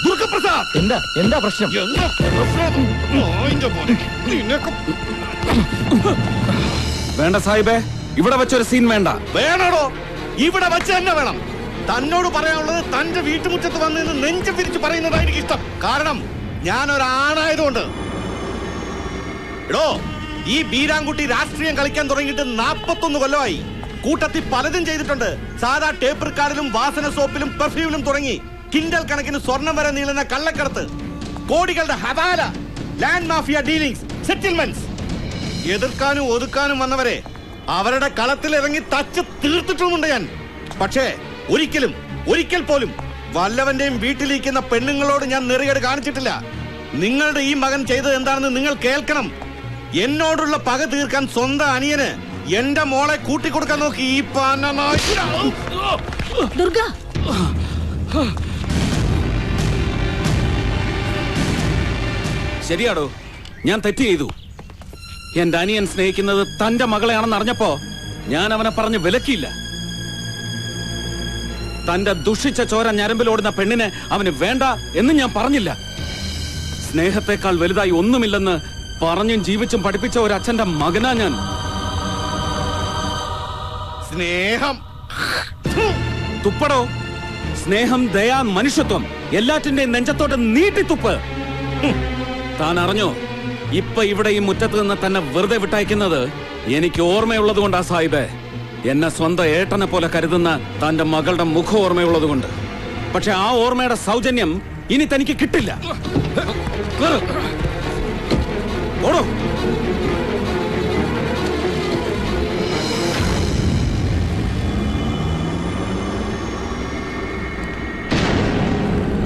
ദുർഗപ്രസാദ്, എന്താ പ്രശ്നം? വേണ്ട സാഹിബേ, ഇവിടെ വെച്ചൊരു സീൻ വേണ്ട. വേണോടോ? ഇവിടെ വെച്ച് തന്നെ വേണം. തന്നോട് പറയാനുള്ളത് തന്റെ വീട്ടുമുറ്റത്ത് വന്ന് നെഞ്ചു പിരിച്ച് പറയുന്നതാണ് എനിക്ക് ഇഷ്ടം. കാരണം ഞാനൊരാണായതുകൊണ്ട്. എടോ, ഈ ബീരാൻകുട്ടി രാഷ്ട്രീയം കളിക്കാൻ തുടങ്ങിയിട്ട് 41 കൊല്ലമായി. കൂട്ടത്തിൽ പലതും ചെയ്തിട്ടുണ്ട്. സാധാ ടേപ്പ് റിക്കാർഡിലും വാസന സോപ്പിലും പെർഫ്യൂമിലും തുടങ്ങി കിൻഡൽ കണക്കിന് സ്വർണം വരെ നീളുന്ന കള്ളക്കടത്ത്, കോടികളുടെ ഹവാല, ലാൻഡ് മാഫിയ ഡീലിംഗ്സ്, സെറ്റിൽമെന്റ്സ്. എതിർക്കാനും ഒതുക്കാനും വന്നവരെ അവരുടെ കളത്തിൽ ഇറങ്ങി തച്ച് തീർത്തിട്ടുമുണ്ട് ഞാൻ. പക്ഷേ ഒരിക്കൽ പോലും വല്ലവന്റെയും വീട്ടിലിരിക്കുന്ന പെണ്ണുങ്ങളോട് ഞാൻ നെറികേട് കാണിച്ചിട്ടില്ല. നിങ്ങളുടെ ഈ മകൻ ചെയ്തത് എന്താണെന്ന് നിങ്ങൾ കേൾക്കണം. എന്നോടുള്ള പക തീർക്കാൻ സ്വന്തം അനിയന് എന്റെ മോളെ കൂട്ടിക്കൊടുക്കാൻ നോക്കി ഈ ദുർഗ. ശരിയാടോ, ഞാൻ തെറ്റ് ചെയ്തു. എന്റെ അനിയൻ സ്നേഹിക്കുന്നത് തന്റെ മകളെയാണെന്ന് അറിഞ്ഞപ്പോ ഞാൻ അവനെ പറഞ്ഞ് വിലക്കിയില്ല. തന്റെ ദുഷിച്ച ചോര ഞരമ്പിലോടുന്ന പെണ്ണിനെ അവന് വേണ്ട എന്ന് ഞാൻ പറഞ്ഞില്ല. സ്നേഹത്തെക്കാൾ വലുതായി ഒന്നുമില്ലെന്ന് പറഞ്ഞും ജീവിച്ചും പഠിപ്പിച്ച ഒരു അച്ഛന്റെ മകനാ ഞാൻ. സ്നേഹം തുപ്പടോ. സ്നേഹം, ദയ, മനുഷ്യത്വം എല്ലാറ്റിന്റെയും നെഞ്ചത്തോട്ട് നീട്ടിത്തുപ്പ്. താൻ അറിഞ്ഞോ, ഇപ്പൊ ഇവിടെ ഈ മുറ്റത്ത് നിന്ന് തന്നെ വെറുതെ വിട്ടയക്കുന്നത് എനിക്ക് ഓർമ്മയുള്ളത് കൊണ്ടാ സാഹിബേ. എന്നെ സ്വന്തം ഏട്ടനെ പോലെ കരുതുന്ന തന്റെ മകളുടെ മുഖം ഓർമ്മയുള്ളത് കൊണ്ട്. പക്ഷെ ആ ഓർമ്മയുടെ സൗജന്യം ഇനി തനിക്ക് കിട്ടില്ല. ഓടോ.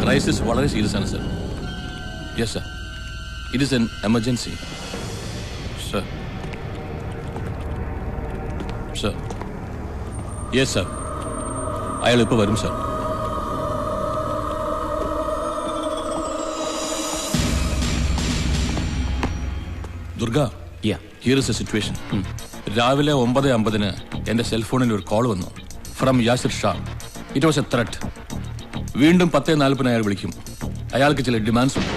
ക്രൈസിസ് വളരെ സീരിയസ് ആണ് sir. Yes sir, it is N emergency sir. Sir, yes sir, അയാൾ ഇപ്പോൾ വരും sir. Durga, here is A situation. രാവിലെ 9:50 എന്റെ സെൽഫോണിൽ ഒരു കോൾ വന്നു from Yasir Shah. It was A threat. വീണ്ടും 10:40 അയാൾ വിളിക്കും. അയാൾക്ക് ചില ഡിമാൻഡ്സ് ഉണ്ട്.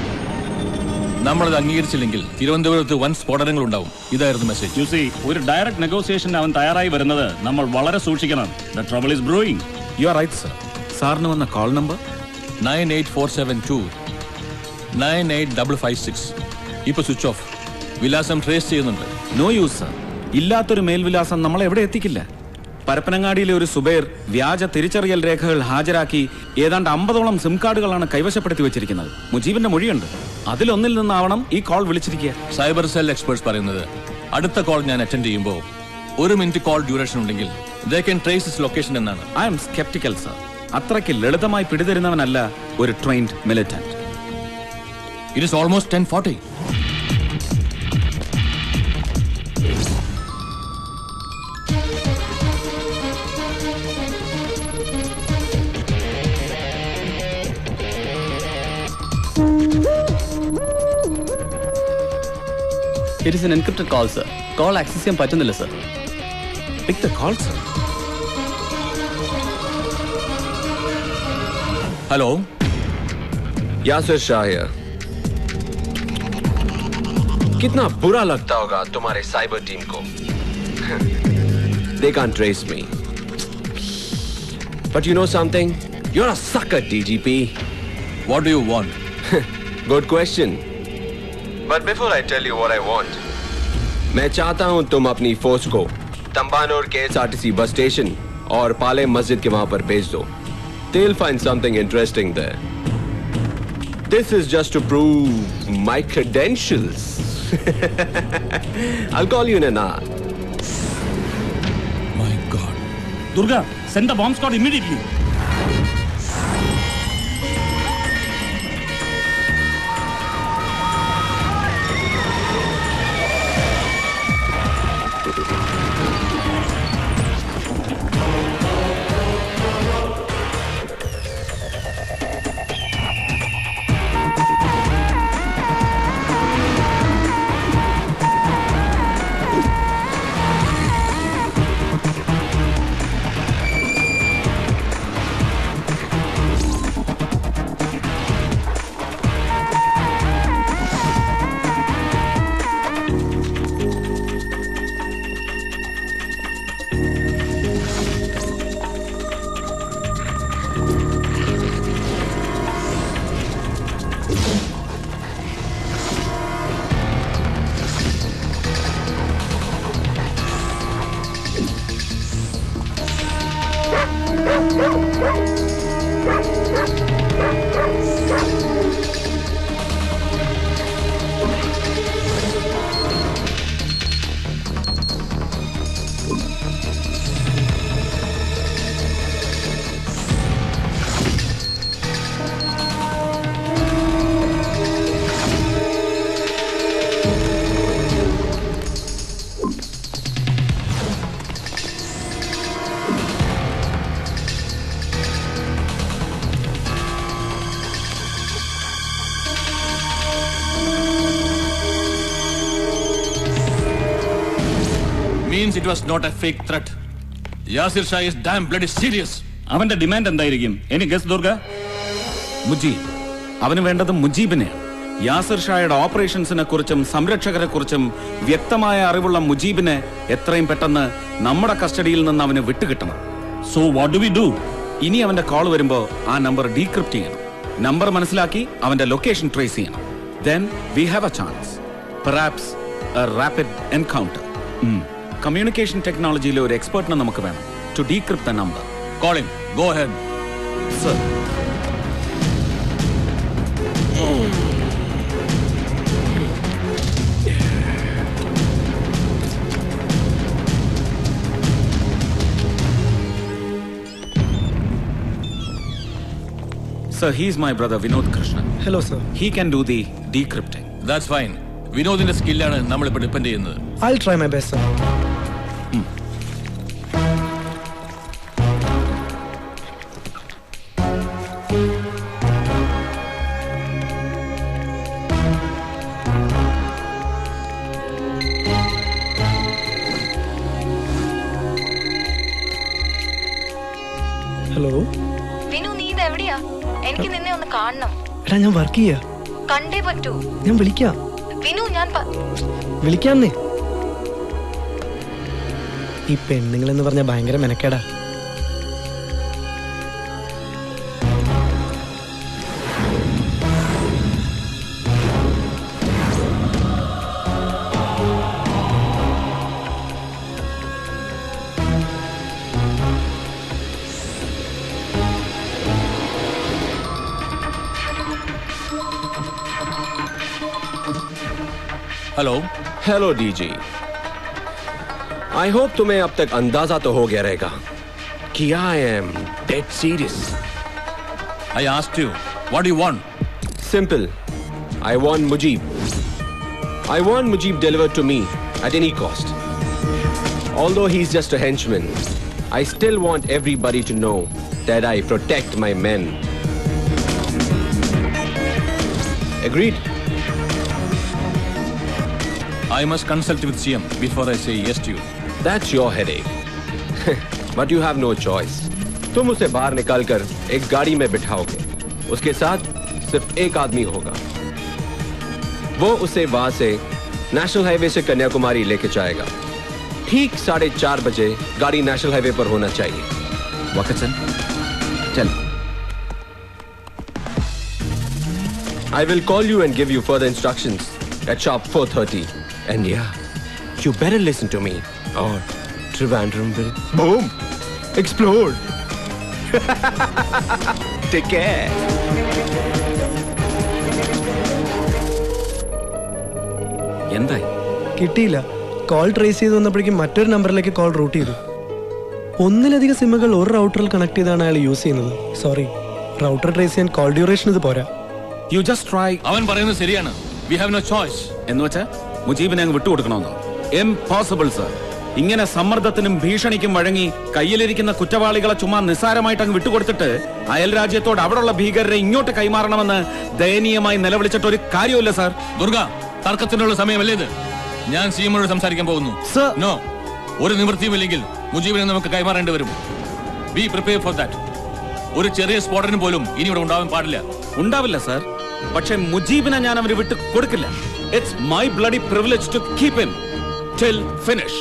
നമ്മളത് അംഗീകരിച്ചില്ലെങ്കിൽ തിരുവനന്തപുരത്ത് വൻ സ്ഫോടനങ്ങൾ ഉണ്ടാവും. ഇതായിരുന്നു മെസ്സേജ്. യു സീ, ഒരു ഡയറക്റ്റ് നെഗോസിയേഷൻ അവൻ തയ്യാറായി വരുന്നത് നമ്മൾ വളരെ സൂക്ഷിക്കണം. The trouble is brewing. You are right sir. സാറിന് വന്ന കോൾ നമ്പർ 98472 98556. ഇപ്പൊ സ്വിച്ച് ഓഫ്. വിലാസം ട്രേസ് ചെയ്യുന്നുണ്ട്. No use sir. ഇല്ലാത്തൊരു മേൽവിലാസം നമ്മളെ എവിടെ എത്തിക്കില്ല. പരപ്പനങ്ങാടിയിലെ ഒരു സുബൈർ വ്യാജ തിരിച്ചറിയൽ രേഖകൾ ഹാജരാക്കി ഏതാണ്ട് 50ഓളം സിം കാർഡുകളാണ് കൈവശപ്പെടുത്തി വെച്ചിരിക്കുന്നത്. മുജീബിന്റെ മൊഴിയുണ്ട്. അതിലൊന്നിൽ നിന്നാവണം ഈ കോൾ വിളിച്ചിരിക്കുക. സൈബർ സെൽ എക്സ്പേർട്സ് പറയുന്നത് അടുത്ത കോൾ ഞാൻ അറ്റൻഡ് ചെയ്യുമ്പോൾ 1 മിനിറ്റ് കോൾ ഡ്യൂറേഷൻ ഉണ്ടെങ്കിൽ they can trace its location എന്നാണ്. I M sceptical sir. അത്രയ്ക്ക് ലളിതമായി പിടിതരുന്നവനല്ല ഒരു trained militant. It is almost 10:40. It is an encrypted call, sir. Call access ചെയ്യാൻ പറ്റുന്നില്ല, sir. Pick the call, sir. Hello. Yasir Shah here. कितना बुरा लगता होगा तुम्हारे साइबर टीम को. They can't trace me. But you know something? You're a sucker, DGP. What do you want? Good question. But before I tell you what I want, मैं चाहता हूं तुम अपनी फोर्स को तंबानूर के SRTC बस स्टेशन और पाले मस्जिद के वहां पर भेज दो. They'll find something interesting there. This is just to prove my credentials. I'll call you in an hour. My God. Durga, send the bomb squad immediately. Means it was not a fake threat. Yasir Shah is damn bloody serious. അവന്റെ demand എന്തായിരിക്കും? Any guess Durga? Mujeeb. അവന് വേണ്ടത് മുജീബിനെ. യാസിർ ഷായുടെ ഓപ്പറേഷൻസിനെ കുറിച്ചും സംരക്ഷകരെ കുറിച്ചും വ്യക്തമായ അറിവുള്ള മുജീബിനെ എത്രയും പെട്ടെന്ന് നമ്മുടെ കസ്റ്റഡിയിൽ നിന്ന് അവന് വിട്ടുകിട്ടണം. So what do we do? ഇനി അവന്റെ കോൾ വരുമ്പോ ആ നമ്പർ ഡീക്രിപ്റ്റ് ചെയ്യണം. നമ്പർ മനസ്സിലാക്കി അവന്റെ ലൊക്കേഷൻ ട്രേസ് ചെയ്യണം. Then we have a chance. Perhaps a rapid encounter. Communication ടെക്നോളജിയിലെ ഒരു എക്സ്പെർട്ടിനെ നമുക്ക് വേണം. To decrypt the number. Call him. Go ahead. Sir. Sir, he is my brother Vinod Krishnan. Hello, sir. He can do the decrypting. That's fine. വിനോദിന്റെ സ്കില്ലാണ് നമ്മളിപ്പോ depend ചെയ്യുന്നത്. I'll try my best, sir. Hello Vinu, നീ ഇത് എവിടെയാ? എനിക്ക് നിന്നെ ഒന്ന് കാണണം. എടാ, ഞാൻ വർക്ക് ചെയ്യാ. കണ്ടേ പറ്റൂ. ഞാൻ വിളിക്കാം. വിനു, ഞാൻ വിളിക്കാന്നേ. ഈ പെണ്ണുങ്ങളെന്ന് പറഞ്ഞ ഭയങ്കര മെനക്കേടാ. Hello hello DG. I hope तुम्हें अब तक अंदाजा तो हो गया रहेगा कि I am dead serious. I asked you, what do you want? Simple. I want Mujib. I want Mujib delivered to me at any cost. Although he's just a henchman, I still want everybody to know that I protect my men. Agreed? I must consult with CM before I say yes to you. That's your headache. But you have no choice. तुम उसे बाहर निकालकर एक गाड़ी में बिठाओगे. उसके साथ सिर्फ एक आदमी होगा. वो उसे वहां से नेशनल हाईवे से कन्याकुमारी लेके जाएगा. ठीक 4:30 बजे गाड़ी नेशनल हाईवे पर होना चाहिए. वकचन, चल. I will call you and give you further instructions at sharp 4:30. And yeah, you better listen to me or Trivandrum will boom explode. Take care. എന്തായി? കിട്ടിയില്ല. കോൾ ട്രേസ് ചെയ്ത് വന്നപ്പോഴേക്കും മറ്റൊരു നമ്പറിലേക്ക് കോൾ റൂട്ട് ചെയ്തു. ഒന്നിലധികം സിമ്മുകൾ ഒരു റൗട്ടറിൽ കണക്ട് ചെയ്താണ് അയാൾ യൂസ് ചെയ്യുന്നത്. സോറി, റൗട്ടർ ട്രേസ് ചെയ്യാൻ കോൾ ഡ്യൂറേഷൻ ഇത് പോരാ. You just try. അവൻ പറയുന്നത് ശരിയാണ്. We have no choice. എന്ന് വെച്ചാ മുജീബിനെ അങ്ങ് വിട്ടുകൊടുക്കണമെന്നോ? Impossible, sir. ഇങ്ങനെ സമ്മർദ്ദത്തിനും ഭീഷണിക്കും വഴങ്ങി കയ്യിലിരിക്കുന്ന കുറ്റവാളികളെ ചുമ്മാ നിസ്സാരമായിട്ട് അങ്ങ് വിട്ടുകൊടുത്തിട്ട് അയൽ രാജ്യത്തോട് അവിടെയുള്ള ഭീകരരെ ഇങ്ങോട്ട് കൈമാറണമെന്ന് ദയനീയമായി നിലവിളിച്ചിട്ട് ഒരു കാര്യമില്ല, സാർ. ദുർഗ, തർക്കത്തിനുള്ള സമയമല്ലേ ഇത്? ഞാൻ സിഎമ്മോട് സംസാരിക്കാൻ പോകുന്നു. Sir. നോ, ഒരു നിവൃത്തിയുമില്ലെങ്കിൽ മുജീബിനെ നമുക്ക് കൈമാറേണ്ടി വരും. B prepare for that. ഒരു ചെറിയ സ്ഫോടനം പോലും ഇനി ഇവിടെ ഉണ്ടാവാൻ പാടില്ല. ഉണ്ടാവില്ല, സാർ. പക്ഷെ മുജീബിനെ ഞാൻ അവന് വിട്ട് കൊടുക്കില്ല. It's my bloody privilege to keep him till finish.